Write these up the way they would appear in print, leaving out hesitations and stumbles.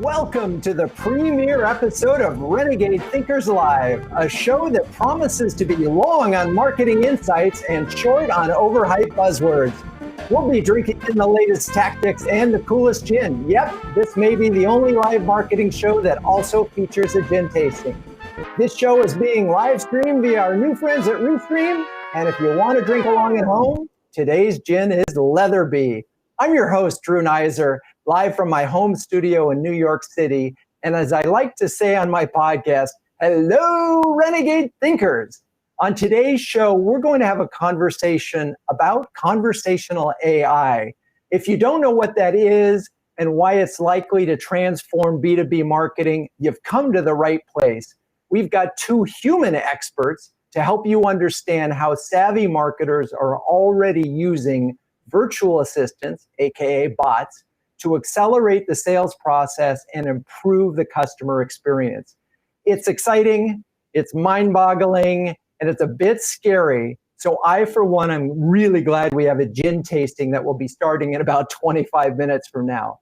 Welcome to the premiere episode of Renegade Thinkers Live, a show that promises to be long on marketing insights and short on overhyped buzzwords. We'll be drinking in the latest tactics and the coolest gin. Yep, this may be the only live marketing show that also features a gin tasting. This show is being live streamed via our new friends at Restream, and if you want to drink along at home, today's gin is Letherbee. I'm your host, Drew Neiser, live from my home studio in New York City. And as I like to say on my podcast, hello, Renegade Thinkers. On today's show, we're going to have a conversation about conversational AI. If you don't know what that is and why it's likely to transform B2B marketing, you've come to the right place. We've got two human experts to help you understand how savvy marketers are already using virtual assistants, aka bots, to accelerate the sales process and improve the customer experience. It's exciting, it's mind-boggling, and it's a bit scary. So I, for one, am really glad we have a gin tasting that will be starting in about 25 minutes from now.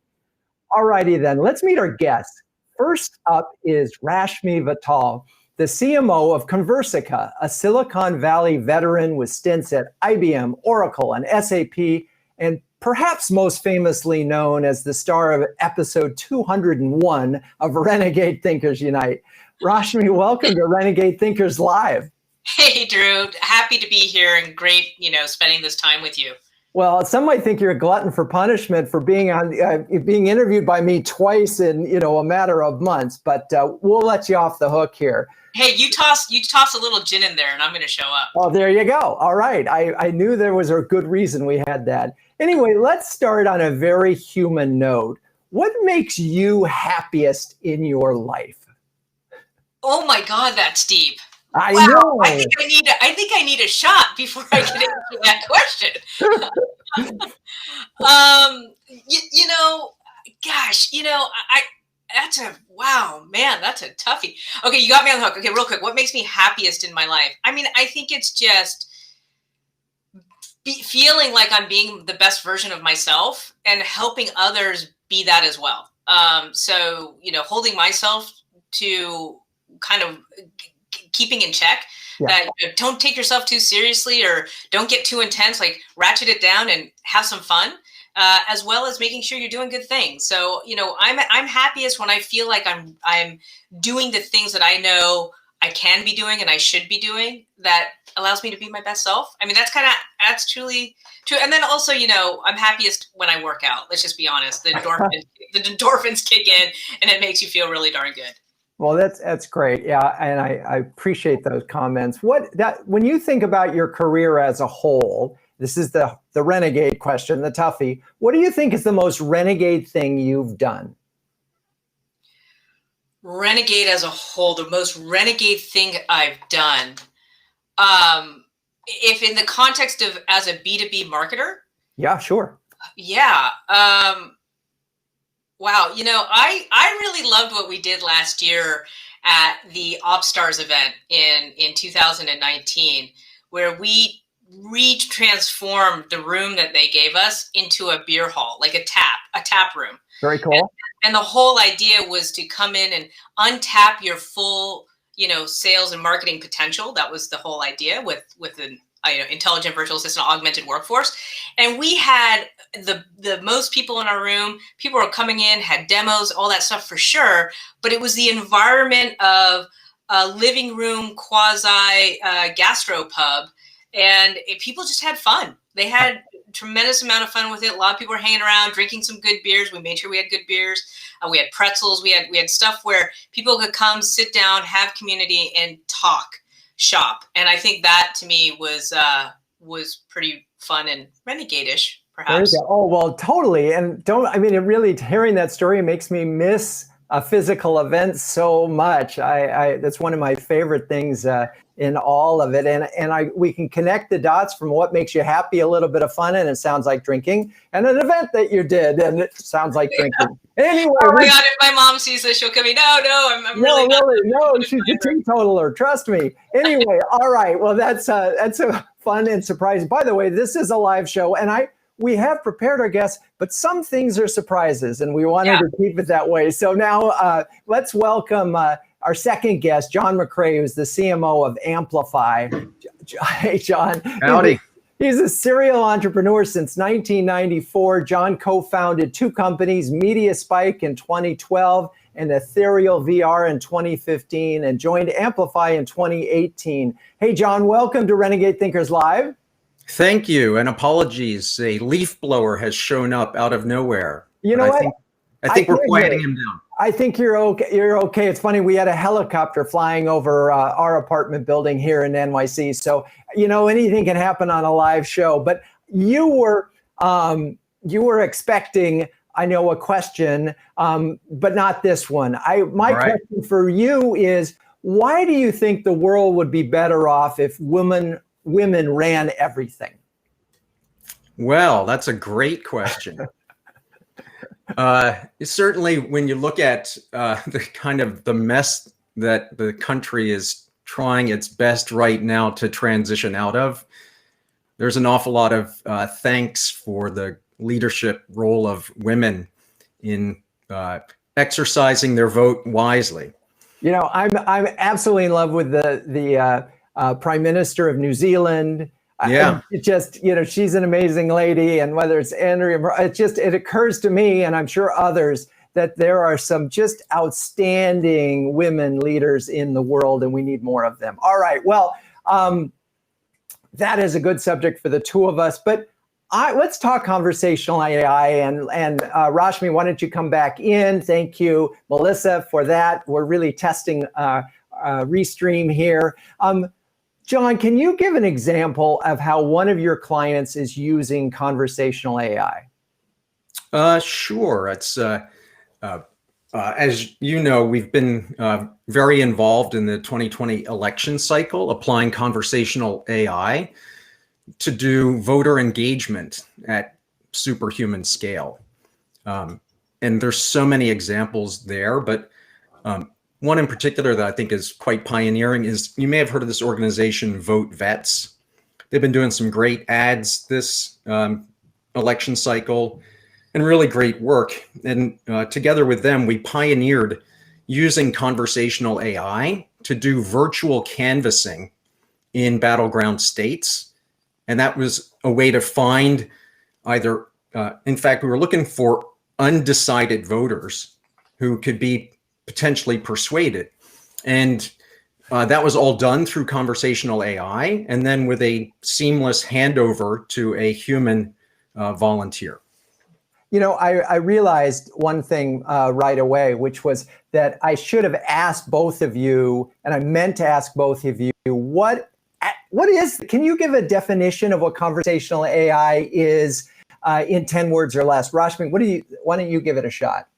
Alrighty then, let's meet our guests. First up is Rashmi Vittal, the CMO of Conversica, a Silicon Valley veteran with stints at IBM, Oracle, and SAP, and perhaps most famously known as the star of episode 201 of Renegade Thinkers Unite. Rashmi, welcome to Renegade Thinkers Live. Hey, Drew. Happy to be here and great, spending this time with you. Well, some might think you're a glutton for punishment for being being interviewed by me twice in, a matter of months, but we'll let you off the hook here. Hey, you toss a little gin in there and I'm going to show up. Oh, there you go. All right. I knew there was a good reason we had that. Anyway, let's start on a very human note. What makes you happiest in your life? Oh my God, that's deep. I know. I think I need a shot before I get into that question. That's a toughie. Okay, you got me on the hook. Okay, real quick. What makes me happiest in my life? I mean, I think it's just feeling like I'm being the best version of myself and helping others be that as well. So, holding myself to kind of keeping in check, that don't take yourself too seriously or don't get too intense, like ratchet it down and have some fun, as well as making sure you're doing good things. So, I'm happiest when I feel like I'm doing the things that I know I can be doing and I should be doing that allows me to be my best self. I mean, that's truly true. And then also, I'm happiest when I work out. Let's just be honest. The endorphins kick in and it makes you feel really darn good. Well, that's great. Yeah, and I appreciate those comments. When you think about your career as a whole, this is the renegade question, the toughie. What do you think is the most renegade thing you've done? Renegade as a whole, the most renegade thing I've done. If in the context of as a B2B marketer? Yeah, sure. Yeah. Wow. I really loved what we did last year at the OpsStars event in 2019, where we transformed the room that they gave us into a beer hall, like a tap room. Very cool. And the whole idea was to come in and untap your full, sales and marketing potential. That was the whole idea with an intelligent virtual assistant augmented workforce. And we had the most people in our room. People were coming in, had demos, all that stuff for sure. But it was the environment of a living room quasi gastropub. And people just had fun. They had a tremendous amount of fun with it. A lot of people were hanging around, drinking some good beers. We made sure we had good beers. We had pretzels. We had stuff where people could come, sit down, have community, and talk, shop. And I think that to me was pretty fun and renegade-ish, perhaps. Oh, well, totally. And hearing that story makes me miss a physical event so much. That's one of my favorite things in all of it. And we can connect the dots from what makes you happy, a little bit of fun, and it sounds like drinking, and an event that you did, and it sounds like drinking. Anyway. Oh my God, if my mom sees this, she'll come in. I'm really No, she's a teetotaler, trust me. Anyway, all right. Well, that's a fun and surprising. By the way, this is a live show, and we have prepared our guests, but some things are surprises, and we wanted to keep it that way. So now let's welcome our second guest, John McCrea, who's the CMO of Amplify. Hey, John. Howdy. He's a serial entrepreneur since 1994. John co-founded two companies, Media Spike in 2012 and Ethereal VR in 2015, and joined Amplify in 2018. Hey, John, welcome to Renegade Thinkers Live. Thank you, and apologies. A leaf blower has shown up out of nowhere. You know what? I think we're quieting him down. I think you're okay. You're okay. It's funny. We had a helicopter flying over our apartment building here in NYC. So, anything can happen on a live show. But you were expecting, I know, a question, but not this one. My question for you is, why do you think the world would be better off if women ran everything? Well, that's a great question. Certainly, when you look at the mess that the country is trying its best right now to transition out of, there's an awful lot of thanks for the leadership role of women in exercising their vote wisely. I'm absolutely in love with the Prime Minister of New Zealand. Yeah. It just, she's an amazing lady. And whether it's Andrea, it occurs to me, and I'm sure others, that there are some just outstanding women leaders in the world, and we need more of them. All right. Well, that is a good subject for the two of us. But let's talk conversational AI. And Rashmi, why don't you come back in? Thank you, Melissa, for that. We're really testing Restream here. John, can you give an example of how one of your clients is using conversational AI? Sure. It's as you know, we've been very involved in the 2020 election cycle, applying conversational AI to do voter engagement at superhuman scale. And there's so many examples there, but one in particular that I think is quite pioneering is, you may have heard of this organization, Vote Vets. They've been doing some great ads this election cycle and really great work. And together with them, we pioneered using conversational AI to do virtual canvassing in battleground states. And that was a way to find either, in fact, we were looking for undecided voters who could be potentially persuaded. And that was all done through conversational AI, and then with a seamless handover to a human volunteer. I realized one thing right away, which was that I should have asked both of you, and I meant to ask both of you, can you give a definition of what conversational AI is in 10 words or less? Rashmi, why don't you give it a shot?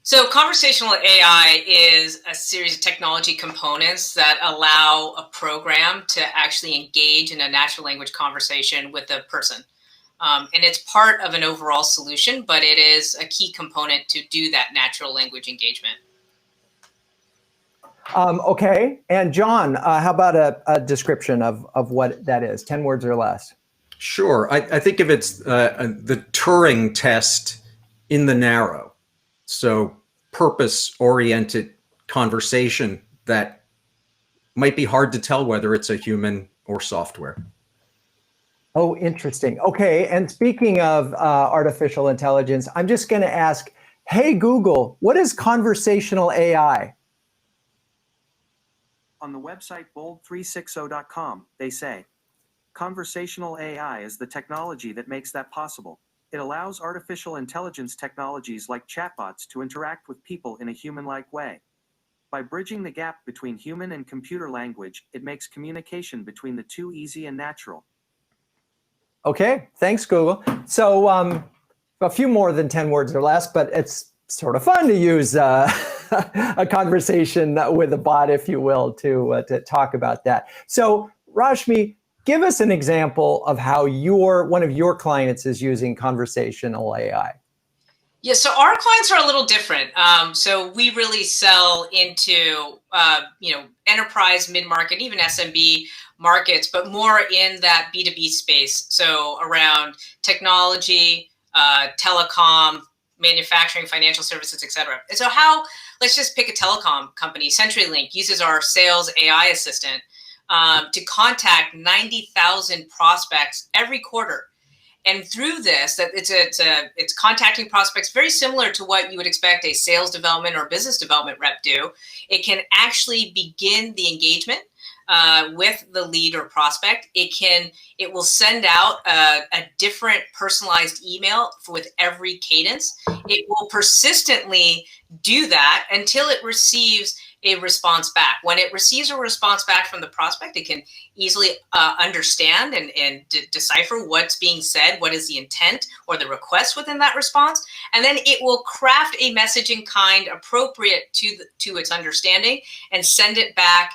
So conversational AI is a series of technology components that allow a program to actually engage in a natural language conversation with a person. And it's part of an overall solution, but it is a key component to do that natural language engagement. Okay. And John, how about a description of what that is, 10 words or less? Sure. I think of it's the Turing test in the narrow. So purpose-oriented conversation that might be hard to tell whether it's a human or software. Oh, interesting. Okay. And speaking of artificial intelligence, I'm just going to ask, hey, Google, what is conversational AI? On the website bold360.com, they say, conversational AI is the technology that makes that possible. It allows artificial intelligence technologies like chatbots to interact with people in a human-like way. By bridging the gap between human and computer language, it makes communication between the two easy and natural. Okay, thanks, Google. So a few more than 10 words or less, but it's sort of fun to use a conversation with a bot, if you will, to talk about that. So Rashmi, give us an example of how one of your clients is using conversational AI. Yeah, so our clients are a little different. So we really sell into, enterprise, mid-market, even SMB markets, but more in that B2B space. So around technology, telecom, manufacturing, financial services, et cetera. And so let's just pick a telecom company. CenturyLink uses our sales AI assistant to contact 90,000 prospects every quarter. And through this, that it's contacting prospects very similar to what you would expect a sales development or business development rep do. It can actually begin the engagement with the lead or prospect. It will send out a different personalized email with every cadence. It will persistently do that until it receives a response back. When it receives a response back from the prospect, it can easily understand and decipher what's being said, what is the intent or the request within that response, and then it will craft a message in kind appropriate to its understanding and send it back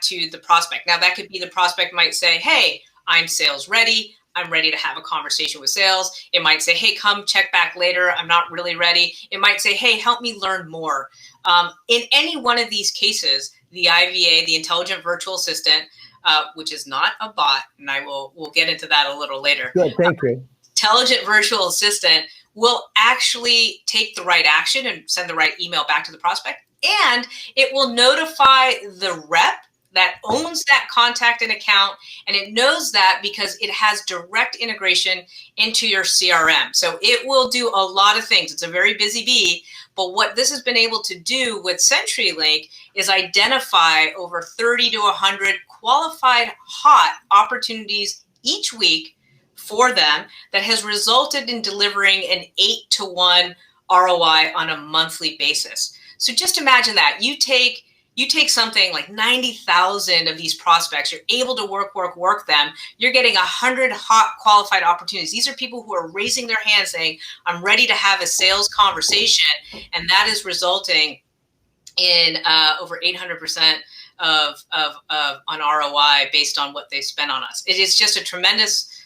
to the prospect. Now, that could be the prospect might say, hey, I'm sales ready. I'm ready to have a conversation with sales. It might say, hey, come check back later. I'm not really ready. It might say, hey, help me learn more. In any one of these cases, the IVA, the Intelligent Virtual Assistant, which is not a bot, and we'll get into that a little later. Good, thank you. Intelligent Virtual Assistant will actually take the right action and send the right email back to the prospect, and it will notify the rep that owns that contact and account, and it knows that because it has direct integration into your CRM. So it will do a lot of things. It's a very busy bee, but what this has been able to do with CenturyLink is identify over 30 to 100 qualified hot opportunities each week for them that has resulted in delivering an 8-to-1 ROI on a monthly basis. So just imagine that. You take something like 90,000 of these prospects, you're able to work them. You're getting 100 hot qualified opportunities. These are people who are raising their hands saying, I'm ready to have a sales conversation. And that is resulting in over 800% of on ROI based on what they spent on us. It is just a tremendous,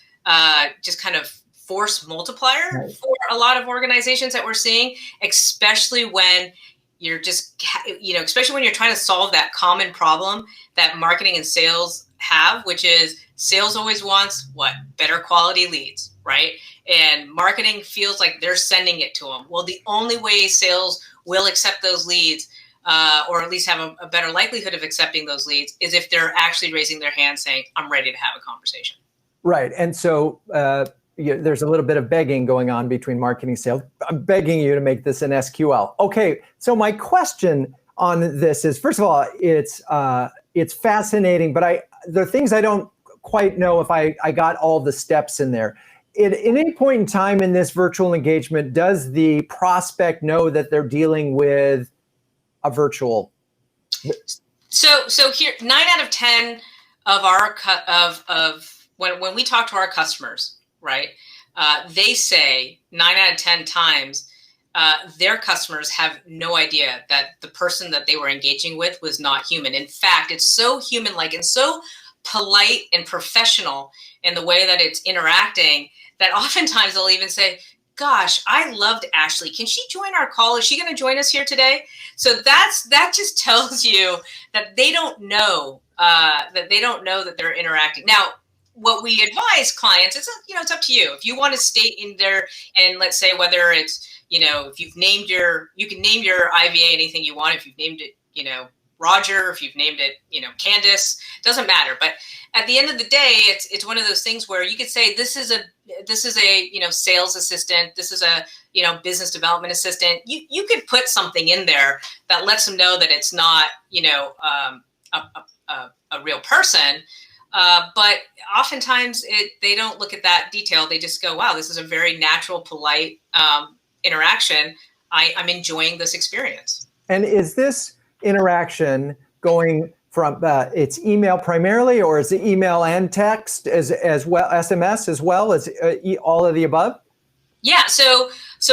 just kind of force multiplier for a lot of organizations that we're seeing, especially when you're just, especially when you're trying to solve that common problem that marketing and sales have, which is sales always wants what? Better quality leads, right? And marketing feels like they're sending it to them. Well, the only way sales will accept those leads, or at least have a better likelihood of accepting those leads, is if they're actually raising their hand saying, I'm ready to have a conversation. Right. And so there's a little bit of begging going on between marketing and sales. I'm begging you to make this an SQL. Okay. So my question on this is, first of all, it's fascinating, but there are things I don't quite know if I got all the steps in there. At any point in time in this virtual engagement, does the prospect know that they're dealing with a virtual? So here, 9 out of 10 of our when we talk to our customers, right? They say 9 out of 10 times their customers have no idea that the person that they were engaging with was not human. In fact, it's so human-like and so polite and professional in the way that it's interacting that oftentimes they'll even say, gosh, I loved Ashley. Can she join our call? Is she going to join us here today? So that just tells you that they don't know that they're interacting. Now, what we advise clients, it's up to you. If you want to state in there, and let's say whether it's, if you can name your IVA anything you want. If you've named it, Roger, if you've named it, Candace, doesn't matter. But at the end of the day, it's one of those things where you could say this is a sales assistant, this is a business development assistant. You could put something in there that lets them know that it's not a real person. But oftentimes they don't look at that detail. They just go, wow, this is a very natural, polite interaction. I'm enjoying this experience. And is this interaction going from it's email primarily, or is it email and text as well, SMS as well as all of the above? Yeah, so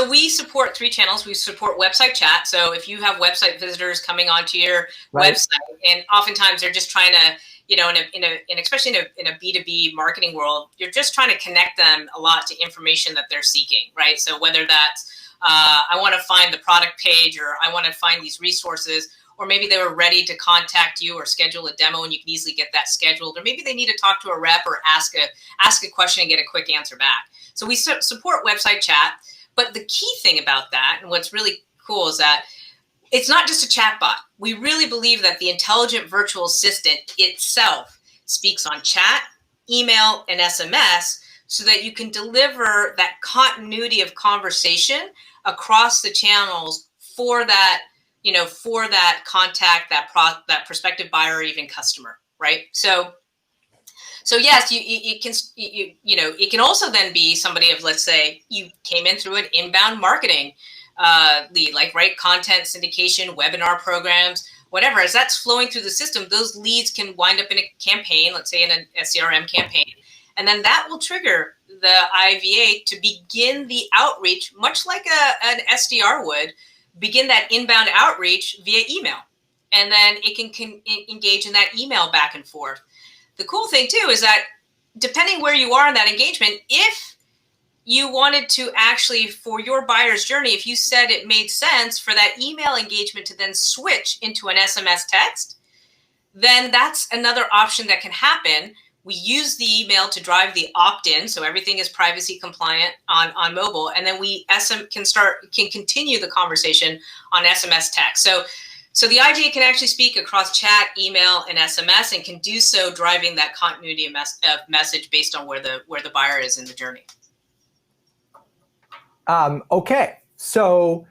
we support 3 channels. We support website chat. So if you have website visitors coming onto your website, and oftentimes they're just trying to in especially in a B2B marketing world, you're just trying to connect them a lot to information that they're seeking, right? So whether that's I want to find the product page, or I want to find these resources, or maybe they were ready to contact you or schedule a demo and you can easily get that scheduled, or maybe they need to talk to a rep or ask a question and get a quick answer back. So we support website chat, but the key thing about that, and what's really cool, is that it's not just a chatbot. We really believe that the intelligent virtual assistant itself speaks on chat, email, and SMS, so that you can deliver that continuity of conversation across the channels for that, for that contact, that prospective buyer, or even customer, right? So yes, it can also then be somebody of, let's say, you came in through an inbound marketing lead, like, right, content syndication, webinar programs, whatever. As that's flowing through the system, those leads can wind up in a campaign, let's say in a CRM campaign, and then that will trigger the IVA to begin the outreach, much like an SDR would, begin that inbound outreach via email. And then it can engage in that email back and forth. The cool thing too is that depending where you are in that engagement, if you wanted to actually, for your buyer's journey, if you said it made sense for that email engagement to then switch into an SMS text, then that's another option that can happen. We use the email to drive the opt-in, so everything is privacy compliant on mobile, and then we can continue the conversation on SMS text. So the IVA can actually speak across chat, email, and SMS, and can do so driving that continuity of message based on where the buyer is in the journey. Okay, so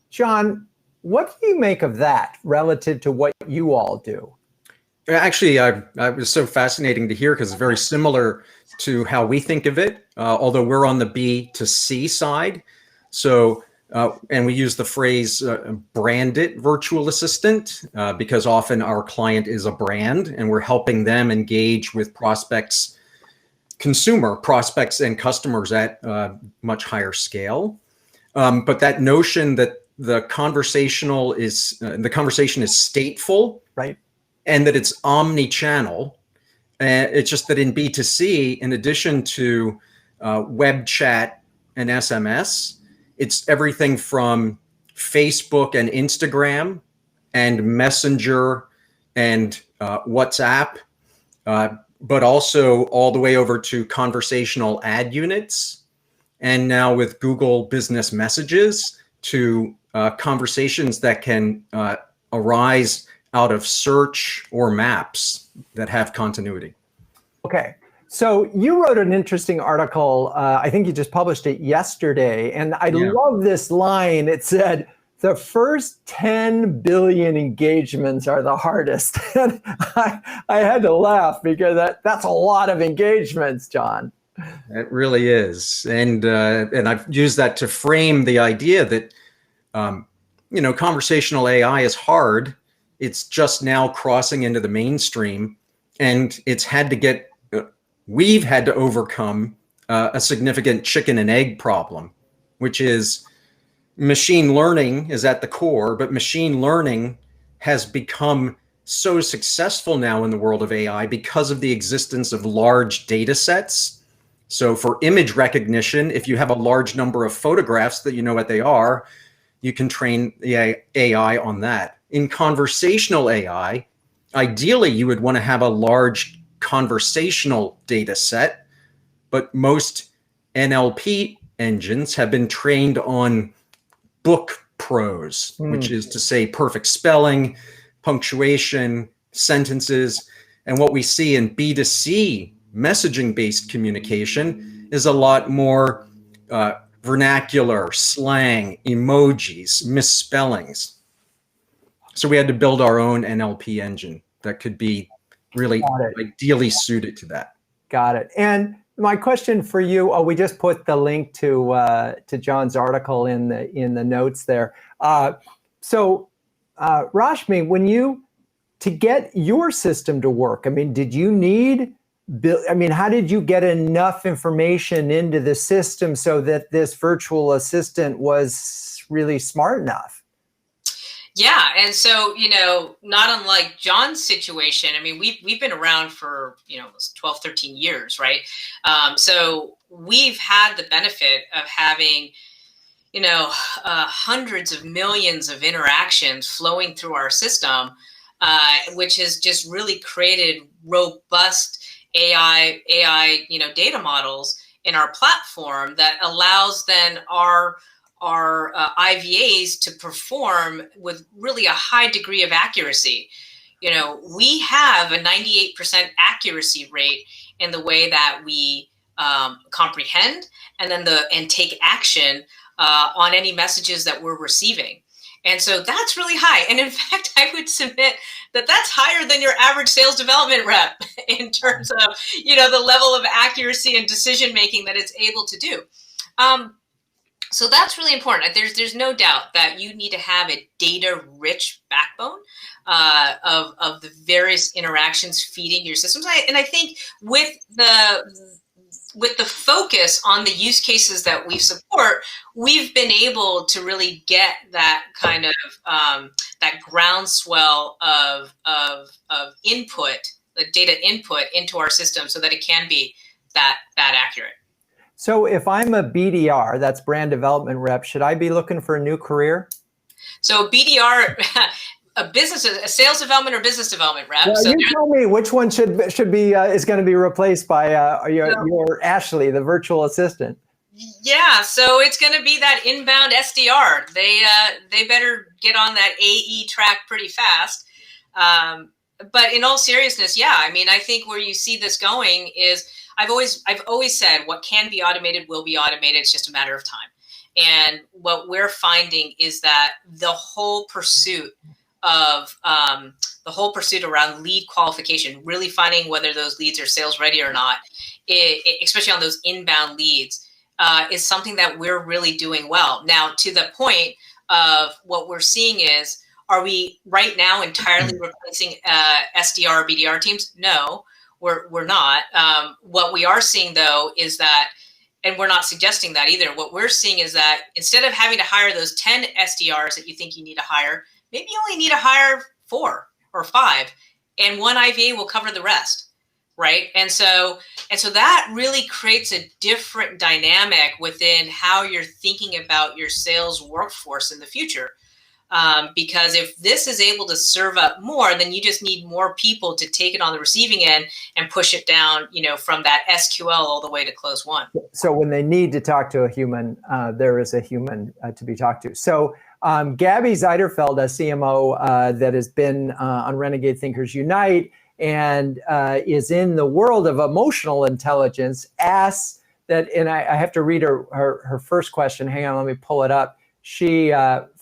John, what do you make of that relative to what you all do? Actually, I was so fascinating to hear, because it's very similar to how we think of it, although we're on the B to C side. So, and we use the phrase branded virtual assistant because often our client is a brand and we're helping them engage with consumer prospects and customers at much higher scale. But that notion that the conversation is stateful, right? And that it's omni-channel. It's just that in B2C, in addition to web chat and SMS, it's everything from Facebook and Instagram and Messenger and WhatsApp, but also all the way over to conversational ad units. And now with Google Business Messages to conversations that can arise out of search or maps that have continuity. Okay, so you wrote an interesting article. I think you just published it yesterday, and I love this line. It said, "The first 10 billion engagements are the hardest." And I had to laugh because that's a lot of engagements, John. It really is, and I've used that to frame the idea that conversational AI is hard. It's just now crossing into the mainstream, and we've had to overcome a significant chicken and egg problem, which is machine learning is at the core, but machine learning has become so successful now in the world of AI because of the existence of large data sets. So for image recognition, if you have a large number of photographs that you know what they are, you can train the AI on that. In conversational AI, ideally, you would want to have a large conversational data set, but most NLP engines have been trained on book prose, which is to say perfect spelling, punctuation, sentences. And what we see in B2C messaging-based communication is a lot more vernacular, slang, emojis, misspellings. So we had to build our own NLP engine that could be really ideally suited to that. Got it. And my question for you, we just put the link to John's article in the notes there. So Rashmi, to get your system to work, did you need how did you get enough information into the system so that this virtual assistant was really smart enough? Yeah, and so, not unlike John's situation, I mean, we've been around for, 12, 13 years, right? So we've had the benefit of having, hundreds of millions of interactions flowing through our system, which has just really created robust AI, data models in our platform that allows then our IVAs to perform with really a high degree of accuracy. We have a 98% accuracy rate in the way that we comprehend and take action on any messages that we're receiving. And so that's really high. And in fact, I would submit that that's higher than your average sales development rep in terms of, the level of accuracy and decision making that it's able to do. So that's really important. There's no doubt that you need to have a data-rich backbone of the various interactions feeding your systems. And I think with the focus on the use cases that we support, we've been able to really get that kind of that groundswell of input, the data input into our system, so that it can be that accurate. So if I'm a BDR, that's brand development rep, should I be looking for a new career? So BDR, a sales development or business development rep. Well, so you tell me which one should be is going to be replaced by your Ashley, the virtual assistant. Yeah, so it's going to be that inbound SDR. They better get on that AE track pretty fast. But in all seriousness, yeah, I mean, I think where you see this going is I've always said what can be automated will be automated. It's just a matter of time. And what we're finding is that the whole pursuit around lead qualification, really finding whether those leads are sales ready or not, especially on those inbound leads, is something that we're really doing well. Now, to the point of what we're seeing is, are we right now entirely replacing SDR or BDR teams? No, we're not. What we are seeing, though, is that, and we're not suggesting that either, what we're seeing is that instead of having to hire those 10 SDRs that you think you need to hire, maybe you only need to hire 4 or 5, and one IVA will cover the rest, right? And so that really creates a different dynamic within how you're thinking about your sales workforce in the future. Because if this is able to serve up more, then you just need more people to take it on the receiving end and push it down, from that SQL all the way to close one. So when they need to talk to a human, there is a human to be talked to. So Gabby Zeiderfeld, a CMO that has been on Renegade Thinkers Unite and is in the world of emotional intelligence, asks that, and I have to read her first question. Hang on, let me pull it up. She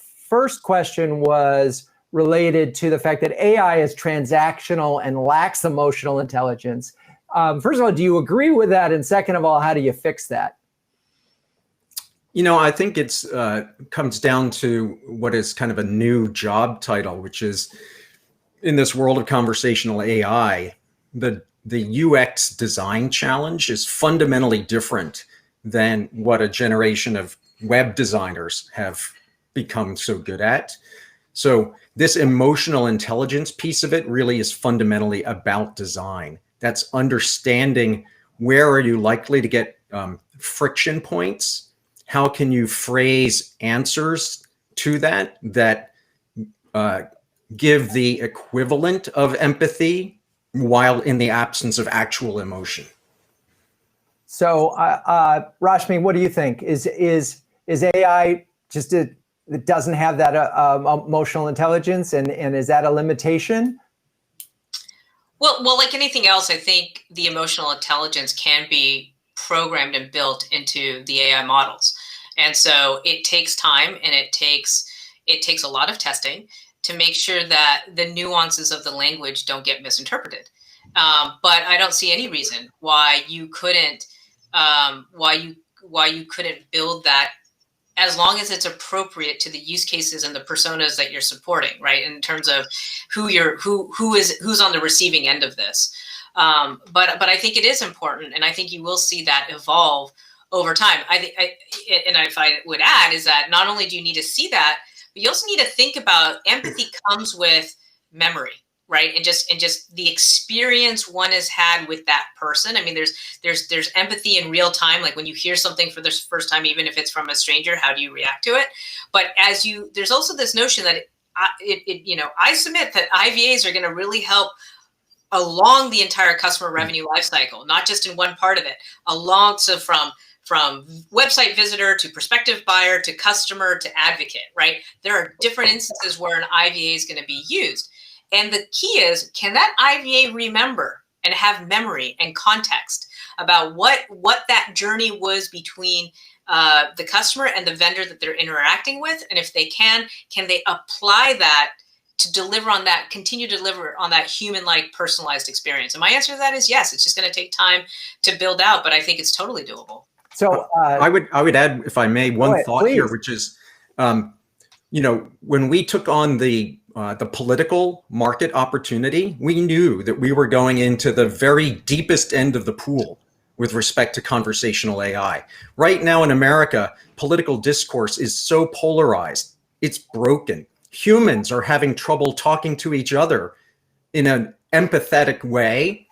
first question was related to the fact that AI is transactional and lacks emotional intelligence. First of all, do you agree with that? And second of all, how do you fix that? I think it's comes down to what is kind of a new job title, which is in this world of conversational AI, the UX design challenge is fundamentally different than what a generation of web designers have become so good at. So this emotional intelligence piece of it really is fundamentally about design. That's understanding where are you likely to get friction points. How can you phrase answers to that give the equivalent of empathy while in the absence of actual emotion? So, Rashmi, what do you think? Is AI just it doesn't have that emotional intelligence, and is that a limitation? Well, like anything else, I think the emotional intelligence can be programmed and built into the AI models. And so it takes time, and it takes a lot of testing to make sure that the nuances of the language don't get misinterpreted. But I don't see any reason why you couldn't build that, as long as it's appropriate to the use cases and the personas that you're supporting, right? In terms of who's on the receiving end of this. But I think it is important, and I think you will see that evolve over time. If I would add, is that not only do you need to see that, but you also need to think about empathy comes with memory, right? And just the experience one has had with that person. I mean, there's empathy in real time, like when you hear something for the first time, even if it's from a stranger, how do you react to it? But there's also this notion that I submit that IVAs are going to really help along the entire customer revenue lifecycle, not just in one part of it, so from website visitor to prospective buyer to customer to advocate, right? There are different instances where an IVA is going to be used. And the key is, can that IVA remember and have memory and context about what that journey was between the customer and the vendor that they're interacting with? And if they can they apply that to deliver on that, continue to deliver on that human-like personalized experience? And my answer to that is yes. It's just going to take time to build out, but I think it's totally doable. So I would add, if I may, one thought please. here, which is, when we took on the political market opportunity, we knew that we were going into the very deepest end of the pool with respect to conversational AI. Right now in America, political discourse is so polarized, it's broken. Humans are having trouble talking to each other in an empathetic way.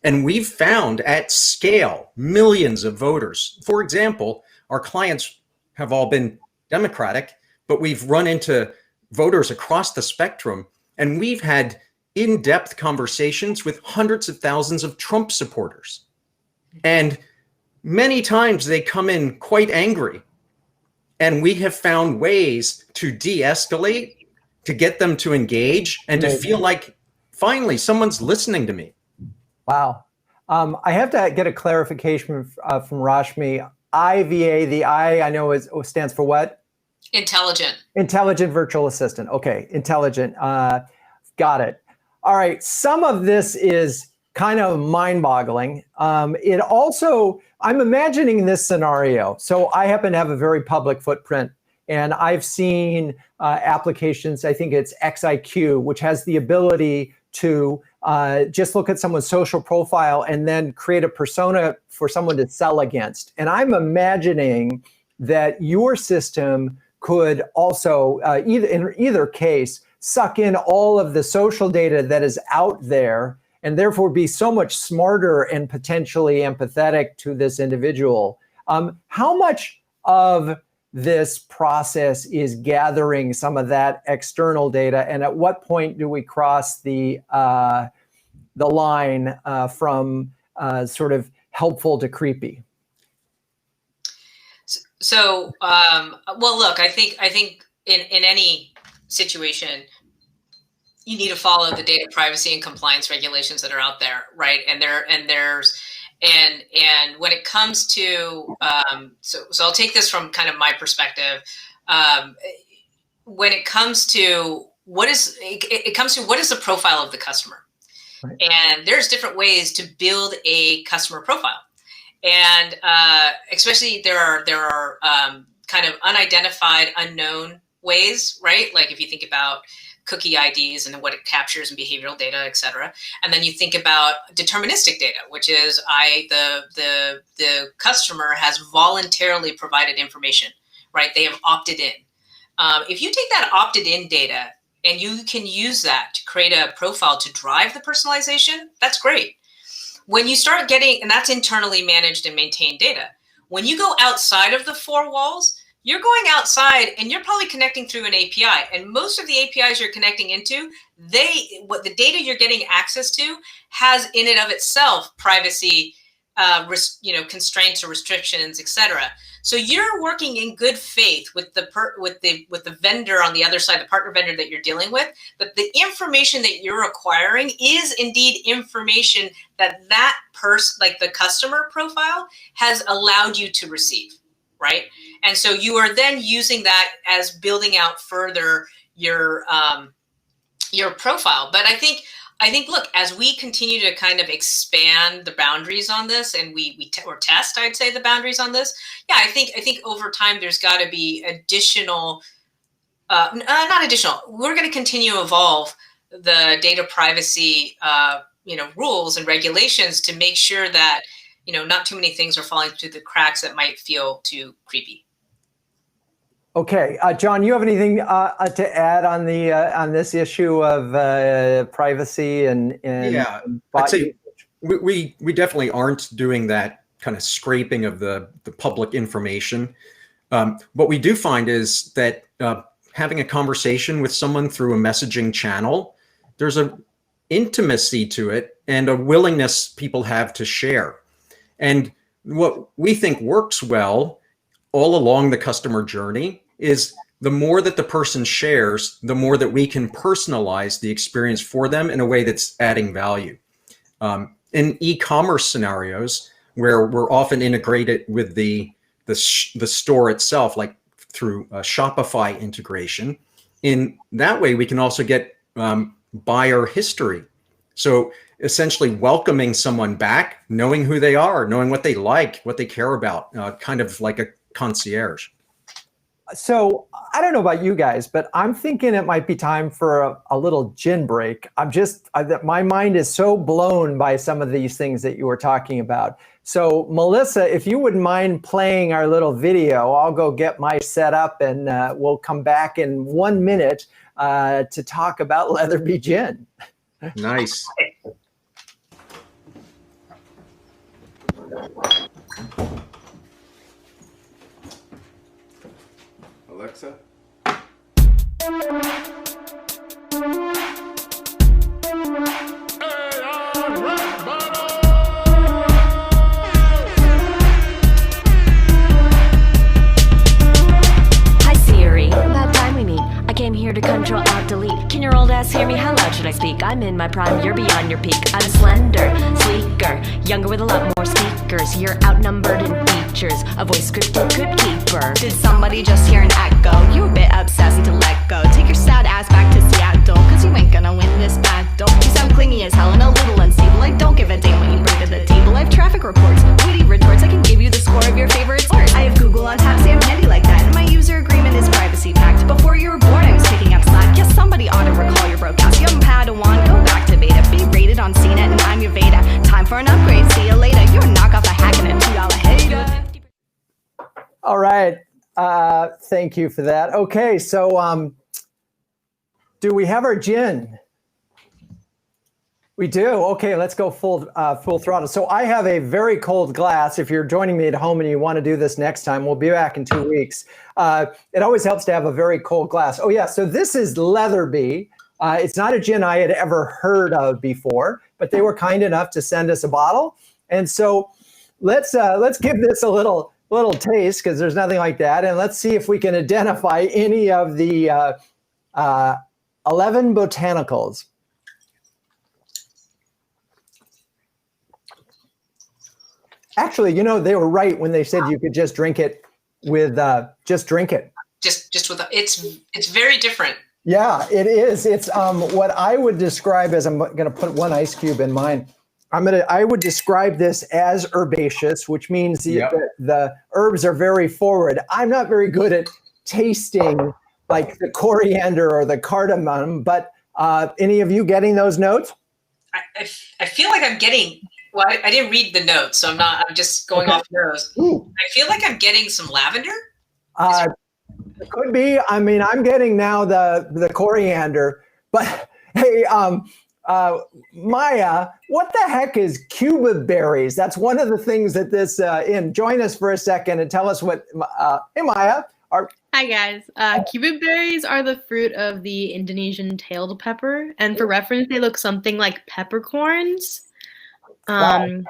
And we've found at scale millions of voters. For example, our clients have all been Democratic, but we've run into voters across the spectrum, and we've had in-depth conversations with hundreds of thousands of Trump supporters. And many times they come in quite angry, and we have found ways to de-escalate, to get them to engage, and to feel like finally someone's listening to me. Wow. I have to get a clarification from Rashmi. IVA, the I know stands for what? Intelligent. Intelligent virtual assistant. Okay, intelligent. Got it. All right. Some of this is kind of mind-boggling. It also, I'm imagining this scenario. So I happen to have a very public footprint, and I've seen applications, I think it's XIQ, which has the ability to just look at someone's social profile and then create a persona for someone to sell against. And I'm imagining that your system could also, in either case, suck in all of the social data that is out there, and therefore be so much smarter and potentially empathetic to this individual. How much of this process is gathering some of that external data, and at what point do we cross the line from sort of helpful to creepy? So, well, look, I think in any situation, you need to follow the data privacy and compliance regulations that are out there, right? And when it comes to, so I'll take this from kind of my perspective. When it comes to what is the profile of the customer, right? And there's different ways to build a customer profile. And especially there are kind of unidentified, unknown ways, right? Like if you think about cookie IDs and what it captures and behavioral data, et cetera. And then you think about deterministic data, which is the customer has voluntarily provided information, right? They have opted in. If you take that opted in data and you can use that to create a profile to drive the personalization, that's great. When you start getting, and that's internally managed and maintained data. When you go outside of the four walls, you're going outside and you're probably connecting through an API. And most of the APIs you're connecting into, what the data you're getting access to has in and of itself privacy, constraints or restrictions, et cetera. So you're working in good faith with the vendor on the other side, the partner vendor that you're dealing with, but the information that you're acquiring is indeed information that person, like the customer profile, has allowed you to receive, right? And so you are then using that as building out further your profile. But I think, look, as we continue to kind of expand the boundaries on this, and or test, I'd say, the boundaries on this. Yeah, I think over time there's got to be additional, not additional. We're going to continue to evolve the data privacy, rules and regulations to make sure that not too many things are falling through the cracks that might feel too creepy. Okay, John, you have anything to add on the on this issue of privacy and Yeah, bot I'd say usage? we definitely aren't doing that kind of scraping of the public information. What we do find is that having a conversation with someone through a messaging channel, there's a intimacy to it and a willingness people have to share. And what we think works well all along the customer journey is the more that the person shares, the more that we can personalize the experience for them in a way that's adding value. In e-commerce scenarios, where we're often integrated with the store itself, like through a Shopify integration, in that way we can also get buyer history. So essentially welcoming someone back, knowing who they are, knowing what they like, what they care about, kind of like a concierge. So I don't know about you guys, but I'm thinking it might be time for a little gin break. My mind is so blown by some of these things that you were talking about. So Melissa, if you wouldn't mind playing our little video, I'll go get my setup and we'll come back in 1 minute to talk about Letherbee gin. Nice. Alexa. Hi Siri, about time we meet. I came here to Control Alt Delete. Can your old ass hear me? How loud should I speak? I'm in my prime, you're beyond your peak. I'm slender, sleeker, younger with a lot more speakers. You're outnumbered in features, a voice scripted crypt keeper. Did somebody just hear an echo? You a bit obsessed to let go. Take your sad ass back to Seattle, cause you ain't gonna win this battle. You sound clingy as hell and a little unstable. I don't give a damn what you bring to the table. I have traffic reports, witty retorts. I can give you the score of your favorite sports. I have Google on tap, Sam handy like that. And my user agreement is privacy packed. Before you were born, I was picking up slack. Yes, somebody ought to recall your broadcast. Young Padawan, go back to beta. Be rated on CNET and I'm your Veda. Time for an upgrade, see you later. You're a knockoff, a hack and a $2 hater. All right. Thank you for that. Okay, so do we have our gin? We do. Okay, let's go full throttle. So I have a very cold glass. If you're joining me at home and you want to do this next time, we'll be back in 2 weeks. It always helps to have a very cold glass. Oh yeah, so this is Letherbee. It's not a gin I had ever heard of before, but they were kind enough to send us a bottle. And so let's give this a little taste, because there's nothing like that. And let's see if we can identify any of the 11 botanicals. Actually, you know, they were right when they said you could just drink it with just drink it. Just with it's very different. Yeah, it is. It's what I would describe as, I'm going to put one ice cube in mine. I would describe this as herbaceous, which means the herbs are very forward. I'm not very good at tasting like the coriander or the cardamom, but any of you getting those notes? I feel like I'm getting. Well, I didn't read the notes, so I'm just going off those. Ooh. I feel like I'm getting some lavender. It could be. I mean, I'm getting now the coriander, but hey, Maya, what the heck is cubeb berries? That's one of the things that this join us for a second and tell us what. Hey, Maya. Hi guys. Cubeb berries are the fruit of the Indonesian tailed pepper, and for reference, they look something like peppercorns. Wow.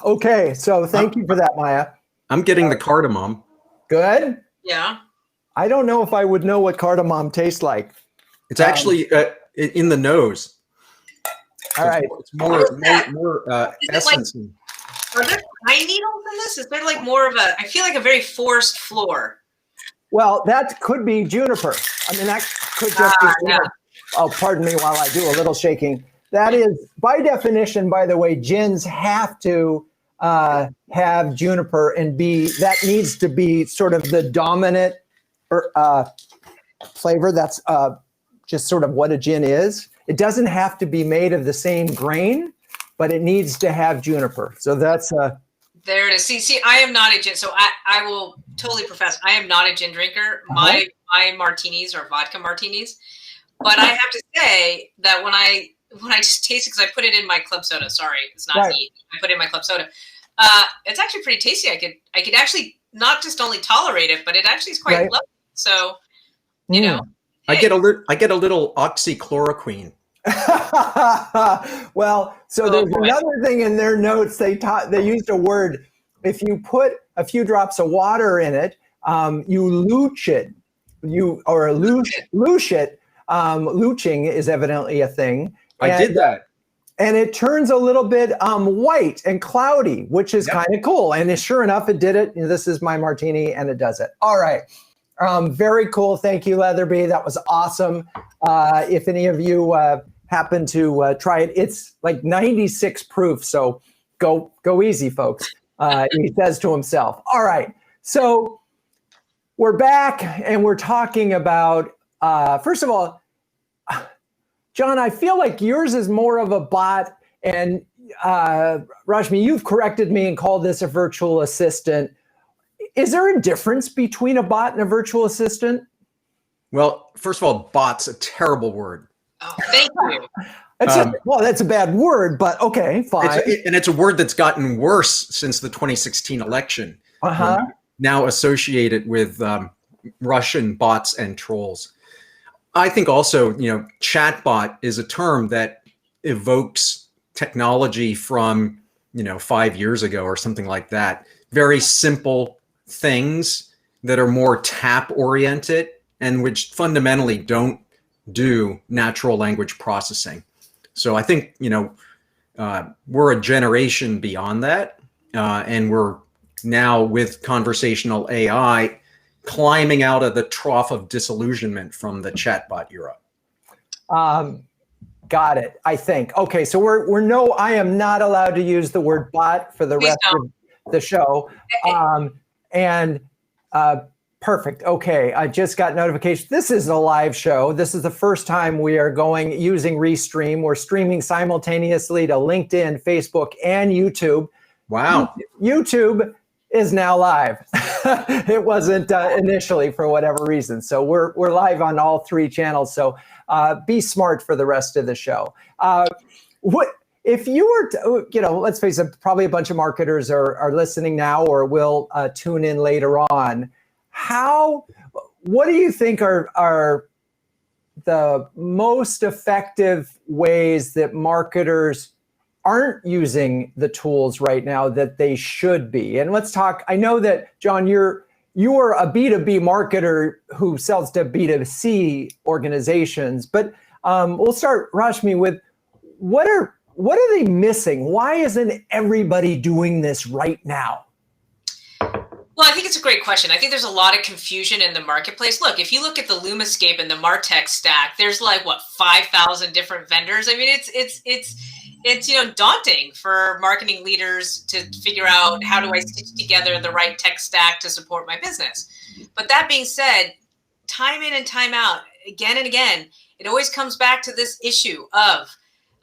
Okay, so thank you for that, Maya. I'm getting the cardamom. Good. Yeah. I don't know if I would know what cardamom tastes like. It's actually in the nose. All right. It's more essence. Are there pine needles in this? Is there like more of I feel like a very forest floor. Well, that could be juniper. I mean, that could just be juniper. Yeah. Oh, pardon me while I do a little shaking. That is, by definition, by the way, gins have to have juniper and that needs to be sort of the dominant flavor. That's just sort of what a gin is. It doesn't have to be made of the same grain, but it needs to have juniper. So that's There it is. See, I am not a gin. So I will totally profess I am not a gin drinker. My martinis are vodka martinis. But I have to say that when I just taste it, because I put it in my club soda. Sorry, it's not neat. I put it in my club soda. It's actually pretty tasty. I could actually not just only tolerate it, but it actually is quite lovely. So, you know, I get a little oxychloroquine. Well, so there's another thing in their notes. They used a word. If you put a few drops of water in it, you looch it. Looch it. Looching is evidently a thing. I did that. And it turns a little bit white and cloudy, which is kind of cool. And sure enough, it did it. This is my martini, and it does it. All right. Very cool. Thank you, Letherbee. That was awesome. If any of you happen to try it, it's like 96 proof. So go easy, folks. He says to himself. All right. So we're back, and we're talking about, first of all, John, I feel like yours is more of a bot, and Rashmi, you've corrected me and called this a virtual assistant. Is there a difference between a bot and a virtual assistant? Well, first of all, bot's a terrible word. Oh, thank you. Well, that's a bad word, but okay, fine. It's a word that's gotten worse since the 2016 election. Now associated with Russian bots and trolls. I think also, chatbot is a term that evokes technology from, 5 years ago or something like that. Very simple things that are more tap oriented and which fundamentally don't do natural language processing. So I think, we're a generation beyond that. And we're now with conversational AI climbing out of the trough of disillusionment from the chatbot era. Got it, I think. Okay, so I am not allowed to use the word bot for the rest of the show. Perfect. Okay, I just got notification. This is a live show. This is the first time we are using Restream. We're streaming simultaneously to LinkedIn, Facebook, and YouTube. Wow. YouTube is now live. It wasn't initially for whatever reason. So we're live on all three channels. So be smart for the rest of the show. What if you were to, let's face it, probably a bunch of marketers are listening now or will tune in later on. What do you think are the most effective ways that marketers aren't using the tools right now that they should be? And let's talk, I know that, John, you're a B2B marketer who sells to B2C organizations, but we'll start, Rashmi, with what are they missing? Why isn't everybody doing this right now? Well, I think it's a great question. I think there's a lot of confusion in the marketplace. Look, if you look at the Lumascape and the MarTech stack, there's 5,000 different vendors. I mean, it's daunting for marketing leaders to figure out how do I stitch together the right tech stack to support my business. But that being said, time in and time out, again and again, it always comes back to this issue of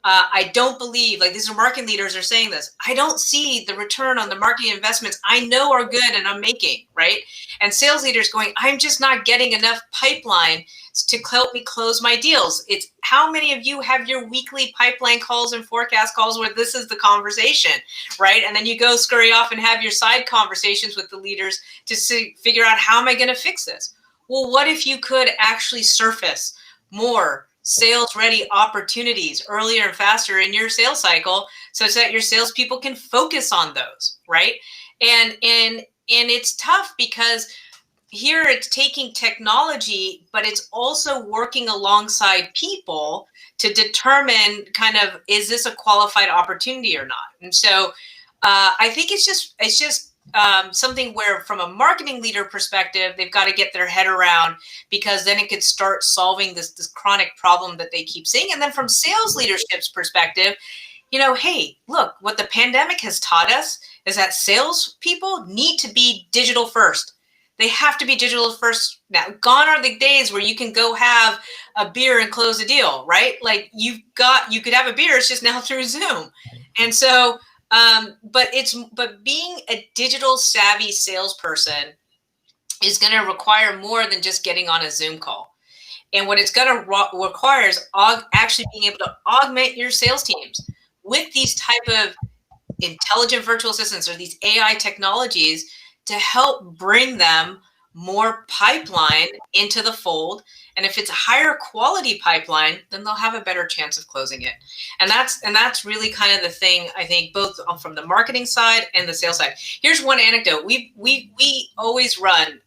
I don't believe, these are marketing leaders are saying this, I don't see the return on the marketing investments I know are good and I'm making, right? And sales leaders going, I'm just not getting enough pipeline to help me close my deals. It's how many of you have your weekly pipeline calls and forecast calls where this is the conversation, right? And then you go scurry off and have your side conversations with the leaders to figure out how am I going to fix this? Well, what if you could actually surface more sales-ready opportunities earlier and faster in your sales cycle such that your salespeople can focus on those, right? And it's tough because here it's taking technology, but it's also working alongside people to determine is this a qualified opportunity or not? And so I think it's just something where from a marketing leader perspective, they've got to get their head around, because then it could start solving this chronic problem that they keep seeing. And then from sales leadership's perspective, hey, look, what the pandemic has taught us is that sales people need to be digital first. They have to be digital first now. Gone are the days where you can go have a beer and close a deal, right? You could have a beer, it's just now through Zoom. And so But being a digital savvy salesperson is going to require more than just getting on a Zoom call. And what it's going to require is actually being able to augment your sales teams with these type of intelligent virtual assistants or these AI technologies to help bring them more pipeline into the fold. And if it's a higher quality pipeline, then they'll have a better chance of closing it. And that's really kind of the thing, I think, both from the marketing side and the sales side. Here's one anecdote. We always run,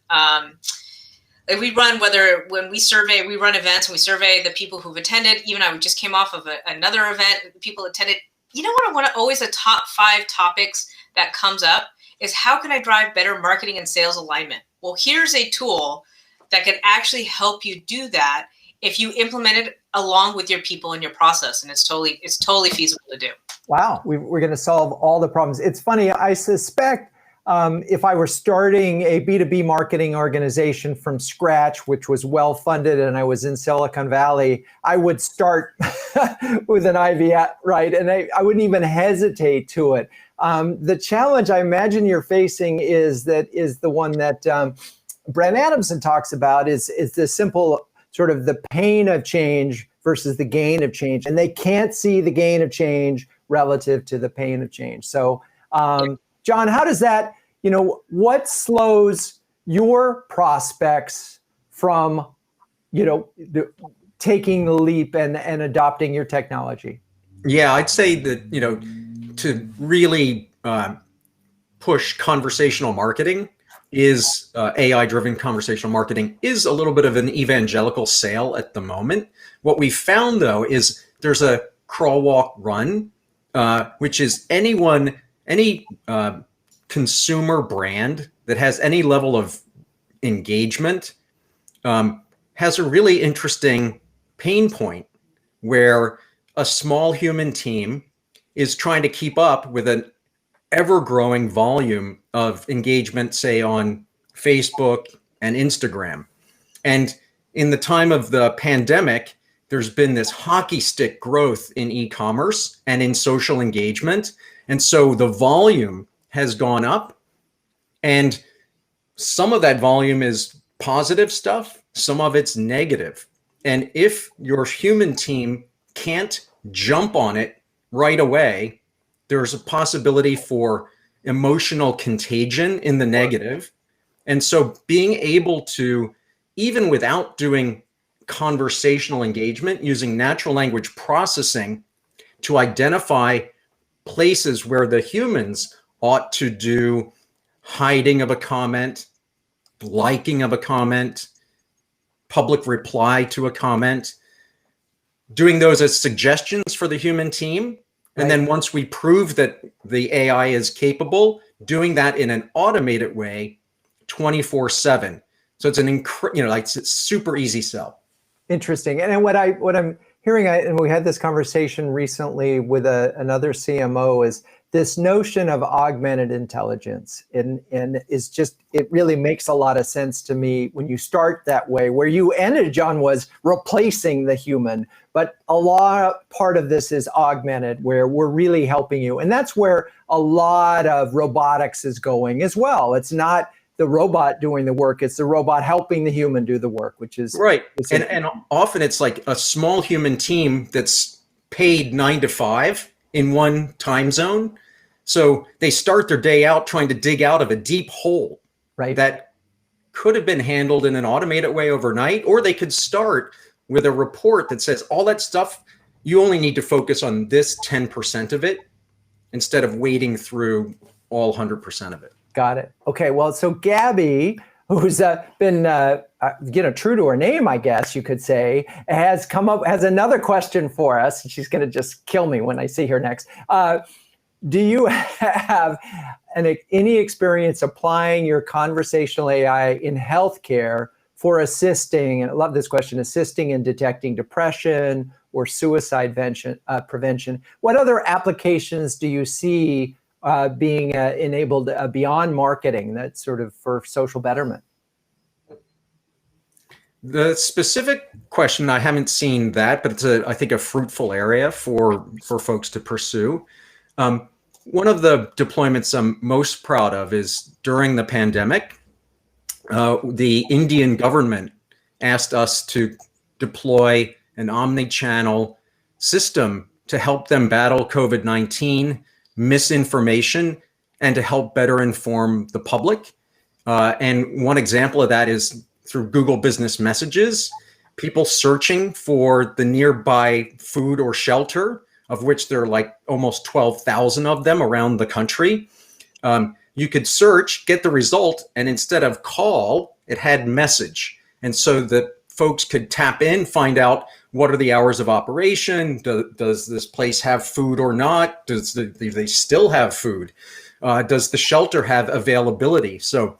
when we run events and we survey the people who've attended. Even I just came off of another event, people attended. You know what always the top 5 topics that comes up is how can I drive better marketing and sales alignment? Well, here's a tool that can actually help you do that if you implement it along with your people and your process, and it's totally feasible to do. Wow, we're going to solve all the problems. It's funny, I suspect if I were starting a B2B marketing organization from scratch, which was well funded, and I was in Silicon Valley, I would start with an IV, right? And I wouldn't even hesitate to it. The challenge I imagine you're facing is the one that Brent Adamson talks about is the simple sort of the pain of change versus the gain of change. And they can't see the gain of change relative to the pain of change. So, John, how does that, what slows your prospects from, taking the leap and adopting your technology? Yeah, I'd say that, to really push conversational marketing is AI-driven conversational marketing is a little bit of an evangelical sale at the moment. What we found, though, is there's a crawl, walk, run, which is any consumer brand that has any level of engagement has a really interesting pain point where a small human team is trying to keep up with an ever-growing volume of engagement, say, on Facebook and Instagram. And in the time of the pandemic, there's been this hockey stick growth in e-commerce and in social engagement. And so the volume has gone up. And some of that volume is positive stuff, some of it's negative. And if your human team can't jump on it right away, there's a possibility for emotional contagion in the negative. And so being able to, even without doing conversational engagement, using natural language processing to identify places where the humans ought to do hiding of a comment, liking of a comment, public reply to a comment, doing those as suggestions for the human team. And then once we prove that the AI is capable, doing that in an automated way, 24/7. So it's it's a super easy sell. Interesting. And what I'm hearing, and we had this conversation recently with another CMO, is this notion of augmented intelligence, and is just, it really makes a lot of sense to me when you start that way. Where you ended, John, was replacing the human, but part of this is augmented, where we're really helping you. And that's where a lot of robotics is going as well. It's not the robot doing the work, it's the robot helping the human do the work, which is right. And often it's like a small human team that's paid 9 to 5 in one time zone. So they start their day out trying to dig out of a deep hole, right, that could have been handled in an automated way overnight, or they could start with a report that says all that stuff, you only need to focus on this 10% of it instead of wading through all 100% of it. Got it. Okay. Well, so Gabby, who's been true to her name, I guess you could say, has another question for us. She's going to just kill me when I see her next. Do you have any experience applying your conversational AI in healthcare for assisting, and I love this question, assisting in detecting depression or suicide prevention? What other applications do you see being enabled beyond marketing, that's sort of for social betterment? The specific question, I haven't seen that, but it's I think a fruitful area for folks to pursue. One of the deployments I'm most proud of is during the pandemic, the Indian government asked us to deploy an omni-channel system to help them battle COVID-19, misinformation, and to help better inform the public. And one example of that is through Google Business Messages, people searching for the nearby food or shelter, of which there are like almost 12,000 of them around the country. You could search, get the result, and instead of call, it had message. And so that folks could tap in, find out what are the hours of operation, does this place have food or not, do they still have food, does the shelter have availability? So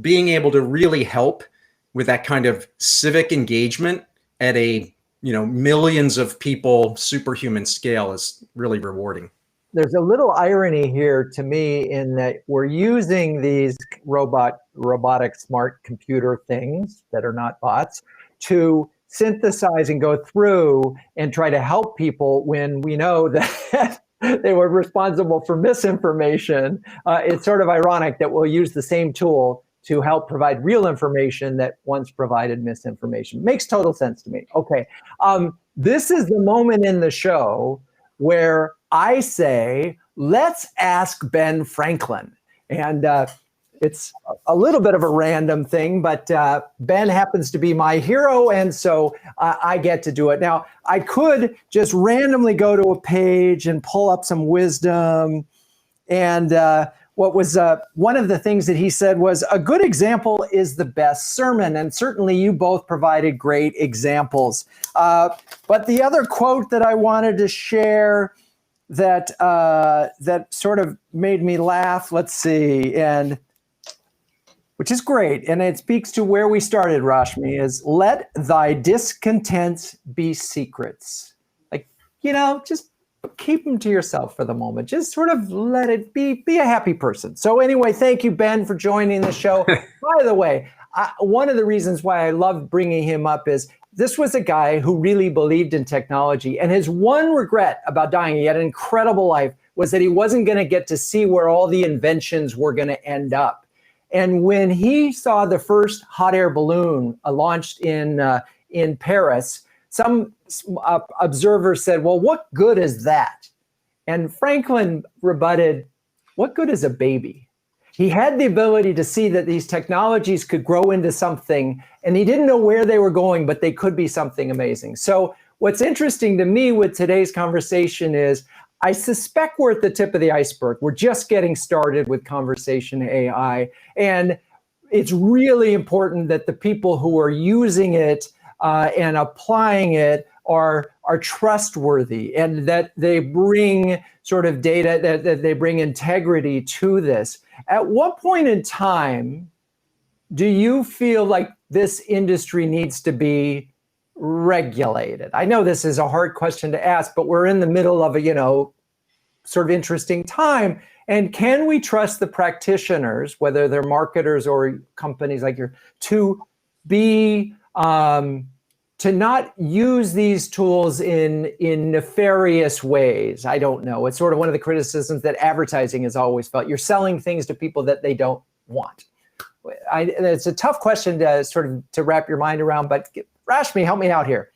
being able to really help with that kind of civic engagement at a millions of people superhuman scale is really rewarding. There's a little irony here to me in that we're using these robotic smart computer things that are not bots to synthesize and go through and try to help people when we know that they were responsible for misinformation. It's sort of ironic that we'll use the same tool to help provide real information that once provided misinformation. Makes total sense to me. Okay, this is the moment in the show where I say, let's ask Ben Franklin. And it's a little bit of a random thing, but Ben happens to be my hero, and so I get to do it. Now, I could just randomly go to a page and pull up some wisdom. And what was one of the things that he said was, a good example is the best sermon. And certainly you both provided great examples. But the other quote that I wanted to share that sort of made me laugh, let's see, and which is great, and it speaks to where we started, Rashmi, is let thy discontents be secrets. Like, just keep them to yourself for the moment. Just sort of let it be a happy person. So anyway, thank you, Ben, for joining the show. By the way, one of the reasons why I love bringing him up is this was a guy who really believed in technology, and his one regret about dying, he had an incredible life, was that he wasn't going to get to see where all the inventions were going to end up. And when he saw the first hot air balloon launched in Paris, some observers said, well, what good is that? And Franklin rebutted, what good is a baby? He had the ability to see that these technologies could grow into something, and he didn't know where they were going, but they could be something amazing. So what's interesting to me with today's conversation is I suspect we're at the tip of the iceberg. We're just getting started with conversation AI. And it's really important that the people who are using it and applying it are trustworthy, and that they bring sort of data, that they bring integrity to this. At what point in time do you feel like this industry needs to be regulated? I know this is a hard question to ask, but we're in the middle of a, sort of interesting time. And can we trust the practitioners, whether they're marketers or companies like yours, to be, to not use these tools in nefarious ways? I don't know. It's sort of one of the criticisms that advertising has always felt. You're selling things to people that they don't want. It's a tough question to wrap your mind around, but Rashmi, help me out here.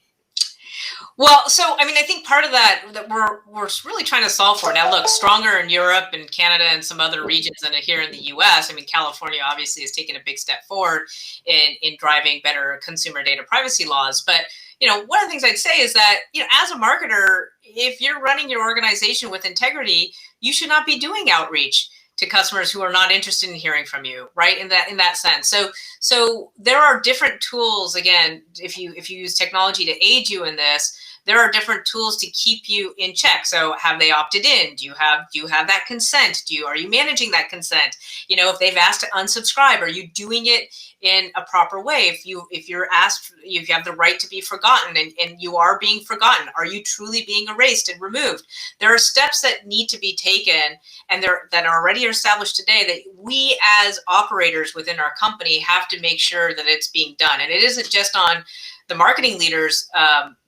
Well, so, I think part of that we're really trying to solve for now. Look, stronger in Europe and Canada and some other regions than here in the US. California obviously has taken a big step forward in driving better consumer data privacy laws. But, one of the things I'd say is that, as a marketer, if you're running your organization with integrity, you should not be doing outreach to customers who are not interested in hearing from you, right? In that sense. So there are different tools. Again, if you use technology to aid you in this, there are different tools to keep you in check. So have they opted in? Do you have that consent? Are you managing that consent? If they've asked to unsubscribe, are you doing it in a proper way? If you're asked, if you have the right to be forgotten and you are being forgotten, are you truly being erased and removed? There are steps that need to be taken and that are already established today that we as operators within our company have to make sure that it's being done. And it isn't just on the marketing leader's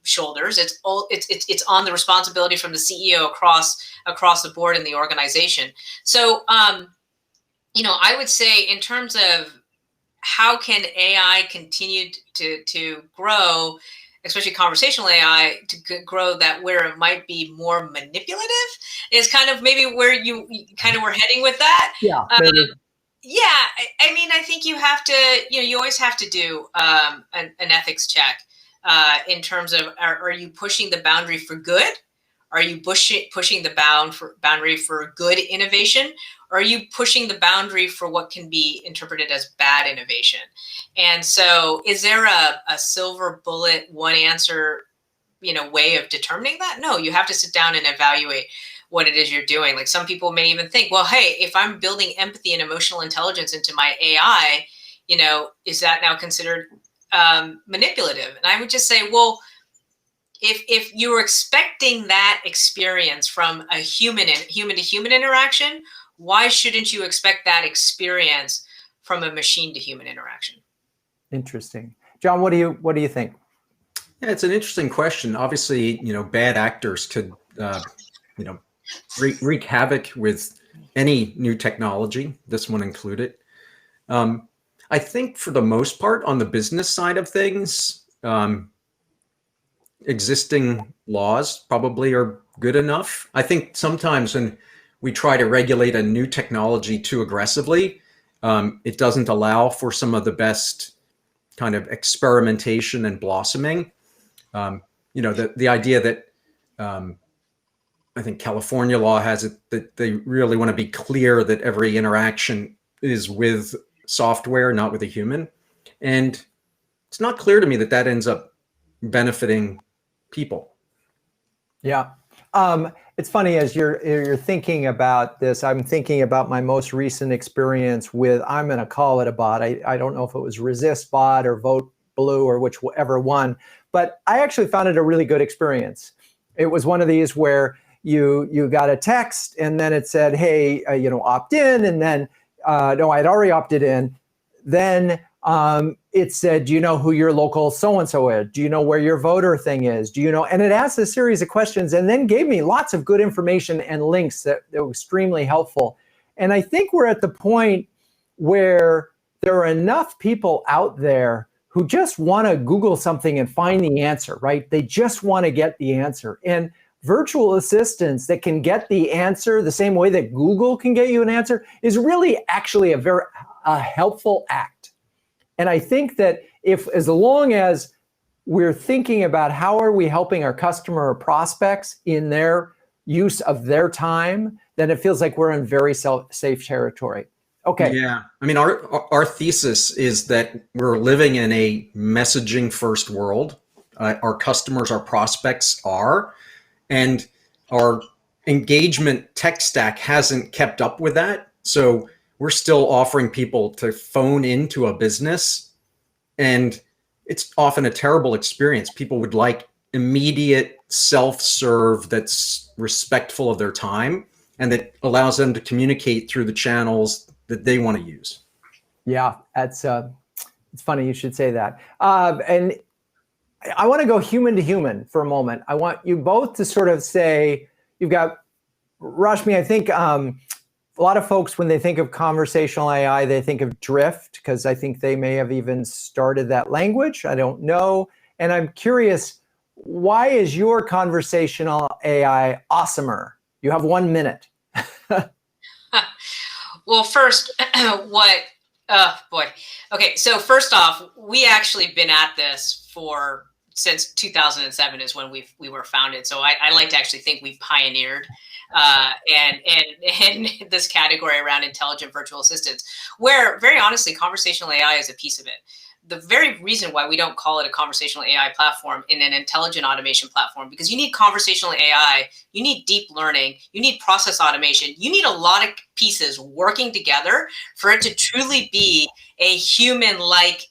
shoulders. It's on the responsibility from the CEO across the board in the organization. So, I would say in terms of how can AI continue to grow, especially conversational AI, to grow that where it might be more manipulative is kind of maybe where you kind of were heading with that. Yeah. Yeah, I mean, I think you have to, you always have to do an ethics check in terms of, are you pushing the boundary for good? Are you pushing the boundary for good innovation? Or are you pushing the boundary for what can be interpreted as bad innovation? And so is there a silver bullet, one answer, way of determining that? No, you have to sit down and evaluate what it is you're doing. Like some people may even think, well, hey, if I'm building empathy and emotional intelligence into my AI, is that now considered manipulative? And I would just say, well, if you're expecting that experience from a human to human interaction, why shouldn't you expect that experience from a machine to human interaction? Interesting. John, what do you think? Yeah, it's an interesting question. Obviously, bad actors could, wreak havoc with any new technology, this one included. I think for the most part, on the business side of things, existing laws probably are good enough. I think sometimes when we try to regulate a new technology too aggressively, it doesn't allow for some of the best kind of experimentation and blossoming. The idea that I think California law has it that they really want to be clear that every interaction is with software, not with a human. And it's not clear to me that ends up benefiting people. Yeah. It's funny, as you're thinking about this, I'm thinking about my most recent experience with, I'm going to call it a bot. I don't know if it was Resist Bot or Vote Blue or whichever one, but I actually found it a really good experience. It was one of these where you got a text and then it said, hey, opt in. And then, no, I'd already opted in. Then it said, do you know who your local so-and-so is? Do you know where your voter thing is? Do you know? And it asked a series of questions and then gave me lots of good information and links that were extremely helpful. And I think we're at the point where there are enough people out there who just want to Google something and find the answer, right? They just want to get the answer. And virtual assistants that can get the answer the same way that Google can get you an answer is really actually a very helpful act. And I think that as long as we're thinking about how are we helping our customer or prospects in their use of their time, then it feels like we're in very safe territory. Okay. Yeah. I mean, our thesis is that we're living in a messaging first world. Our customers, our prospects are, and our engagement tech stack hasn't kept up with that. So we're still offering people to phone into a business, and it's often a terrible experience. People would like immediate self-serve that's respectful of their time and that allows them to communicate through the channels that they want to use. Yeah, it's funny you should say that. And I want to go human to human for a moment. I want you both to sort of say, you've got, Rashmi, I think a lot of folks, when they think of conversational AI, they think of drift, because I think they may have even started that language. I don't know. And I'm curious, why is your conversational AI awesomer? You have 1 minute. Well, first, oh boy. Okay, so first off, we actually been at this since 2007 is when we were founded. So I like to actually think we've pioneered and this category around intelligent virtual assistants, where very honestly, conversational AI is a piece of it. The very reason why we don't call it a conversational AI platform in an intelligent automation platform, because you need conversational AI, you need deep learning, you need process automation, you need a lot of pieces working together for it to truly be a human-like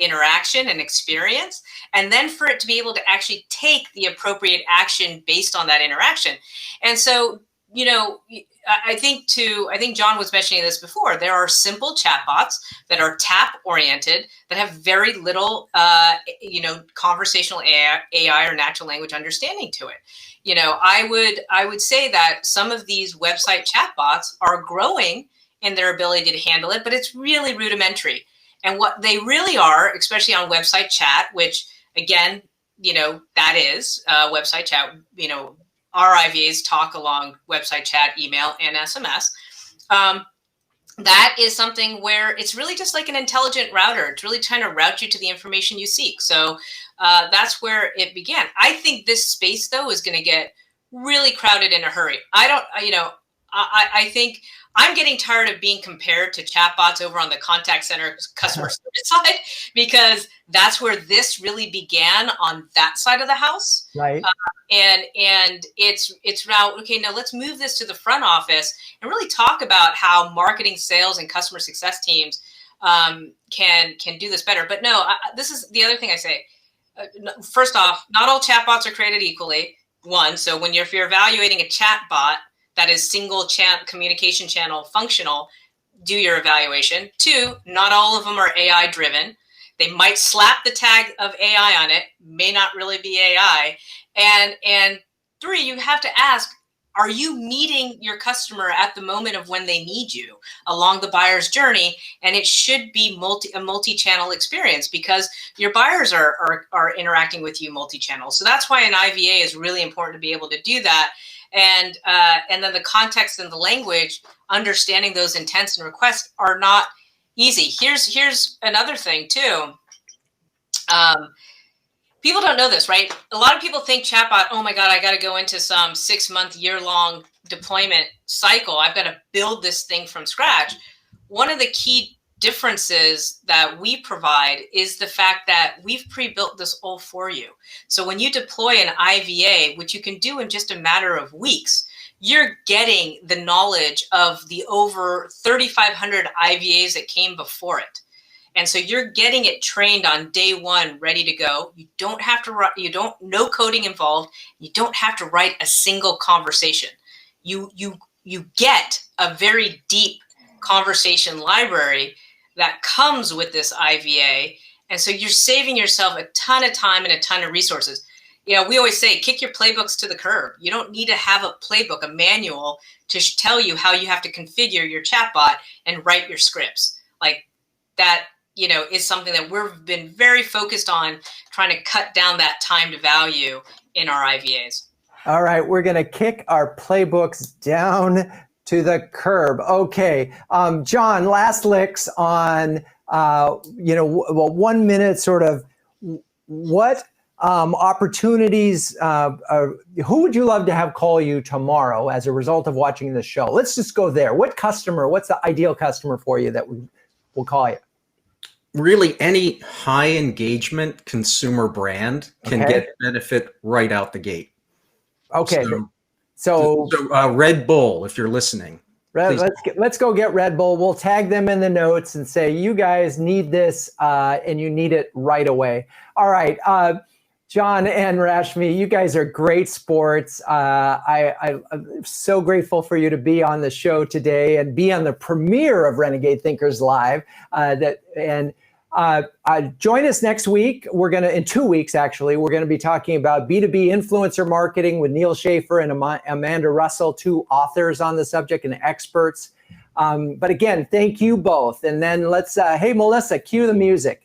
interaction and experience, and then for it to be able to actually take the appropriate action based on that interaction. And so I think John was mentioning this before. There are simple chatbots that are tap oriented that have very little, conversational AI or natural language understanding to it. I would say that some of these website chatbots are growing in their ability to handle it, but it's really rudimentary. And what they really are, especially on website chat, which again, that is website chat, our IVAs talk along website chat, email, and SMS. That is something where it's really just like an intelligent router. It's really trying to route you to the information you seek. So that's where it began. I think this space, though, is going to get really crowded in a hurry. I think I'm getting tired of being compared to chatbots over on the contact center customer service side, because that's where this really began on that side of the house. Right. And it's now, okay, now let's move this to the front office and really talk about how marketing, sales, and customer success teams can do this better. But no, this is the other thing I say. First off, not all chatbots are created equally. One, so if you're evaluating a chatbot that is single communication channel functional, do your evaluation. Two, not all of them are AI driven. They might slap the tag of AI on it, may not really be AI. And three, you have to ask, are you meeting your customer at the moment of when they need you along the buyer's journey? And it should be a multi-channel experience, because your buyers are interacting with you multi-channel. So that's why an IVA is really important to be able to do that. And then the context and the language, understanding those intents and requests are not easy. Here's another thing too. People don't know this, right? A lot of people think chatbot, oh my God, I got to go into some 6-month, year-long deployment cycle. I've got to build this thing from scratch. One of the key differences that we provide is the fact that we've pre-built this all for you. So when you deploy an IVA, which you can do in just a matter of weeks, you're getting the knowledge of the over 3,500 IVAs that came before it. And so you're getting it trained on day one, ready to go. You don't have to write, no coding involved. You don't have to write a single conversation. You get a very deep conversation library that comes with this IVA. And so you're saving yourself a ton of time and a ton of resources. We always say, kick your playbooks to the curb. You don't need to have a playbook, a manual to tell you how you have to configure your chatbot and write your scripts. Like that, is something that we've been very focused on, trying to cut down that time to value in our IVAs. All right, we're going to kick our playbooks down to the curb. Okay, John, last licks on, 1 minute sort of what opportunities, who would you love to have call you tomorrow as a result of watching this show? Let's just go there. What's the ideal customer for you that will call you? Really, any high engagement consumer brand can get benefit right out the gate. Okay. So Red Bull, if you're listening. Let's go get Red Bull. We'll tag them in the notes and say, you guys need this and you need it right away. All right. John and Rashmi, you guys are great sports. I'm so grateful for you to be on the show today and be on the premiere of Renegade Thinkers Live. Join us next week. In 2 weeks, actually, we're going to be talking about B2B influencer marketing with Neil Schaefer and Amanda Russell, 2 authors on the subject and experts. But again, thank you both. And then let's, hey, Melissa, cue the music.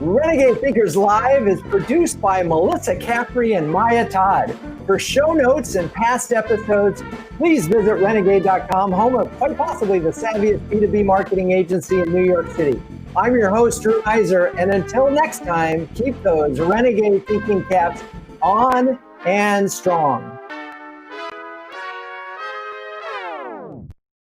Renegade Thinkers Live is produced by Melissa Caffrey and Maya Todd. For show notes and past episodes, please visit renegade.com, home of quite possibly the savviest B2B marketing agency in New York City. I'm your host, Drew Heiser, and until next time, keep those renegade thinking caps on and strong.